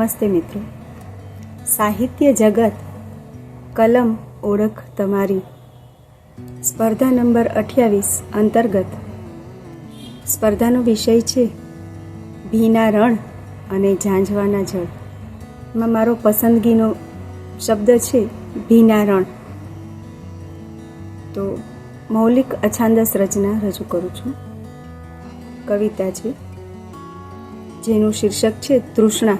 નમસ્તે મિત્રો. સાહિત્ય જગત કલમ ઓળખ તમારી સ્પર્ધા નંબર 28 અંતર્ગત સ્પર્ધાનો વિષય છે ભીના રણ અને ઝાંઝવાના જળ. એમાં મારો પસંદગીનો શબ્દ છે ભીના રણ. તો મૌલિક અછાંદસ રચના રજૂ કરું છું. કવિતા છે જેનું શીર્ષક છે તૃષ્ણા.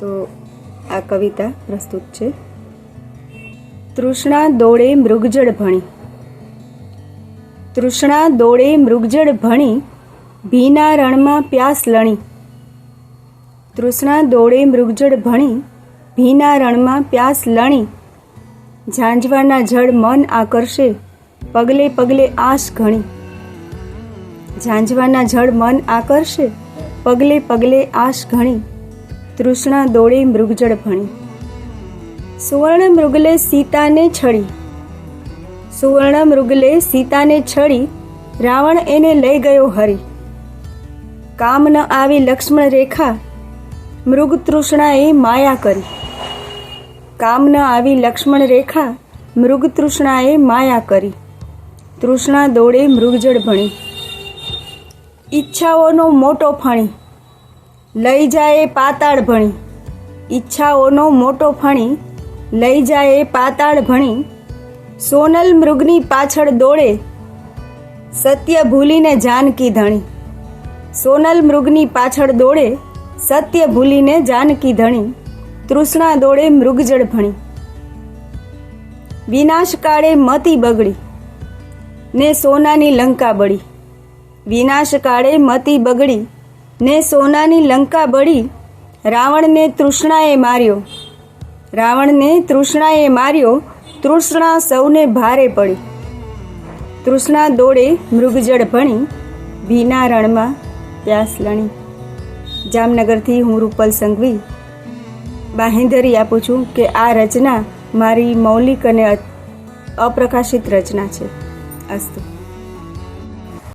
તો આ કવિતા પ્રસ્તુત છે. તૃષ્ણા દોડે મૃગજળ ભણી, તૃષ્ણા દોડે મૃગજળ ભણી, ભીના રણમાં પ્યાસ લણી. તૃષ્ણા દોડે મૃગજળ ભણી, ભીના રણમાં પ્યાસ લણી. ઝાંઝવાના જળ મન આકર્ષે, પગલે પગલે આશ ઘણી. ઝાંઝવાના જળ મન આકર્ષે, પગલે પગલે આશ ઘણી. તૃષ્ણા દોડે મૃગજળ ભણી. સુવર્ણ મૃગલે સીતાને છળી, સુવર્ણ મૃગલે સીતાને છળી, રાવણ એને લઈ ગયો હરી. કામ ન આવી લક્ષ્મણ રેખા, મૃગ તૃષ્ણાએ માયા કરી. કામ ન આવી લક્ષ્મણ રેખા, મૃગ તૃષ્ણાએ માયા કરી. તૃષ્ણા દોડે મૃગજળ ભણી. ઈચ્છાઓનો મોટો ફણી, લઈ જાય પાતાળ ભણી. ઈચ્છાઓનો મોટો ફણી, લઈ જાય પાતાળ ભણી. સોનલ મૃગની પાછળ દોડે, સત્ય ભૂલીને જાનકી ધણી. સોનલ મૃગની પાછળ દોડે, સત્ય ભૂલીને જાનકી ધણી. તૃષ્ણા દોડે મૃગજળ ભણી. વિનાશ કાળે મતી બગડી, ને સોનાની લંકા બળી. વિનાશ કાળે મતી બગડી, ને સોનાની લંકા બળી. રાવણને તૃષ્ણાએ માર્યો, રાવણને તૃષ્ણાએ માર્યો. તૃષ્ણા સૌને ભારે પડી. તૃષ્ણા દોડે મૃગજળ ભણી, ભીના રણમાં પ્યાસ લણી. જામનગરથી હું રૂપલ સંઘવી બાહેંધરી આપું છું કે આ રચના મારી મૌલિક અને અપ્રકાશિત રચના છે. અસ્તુ.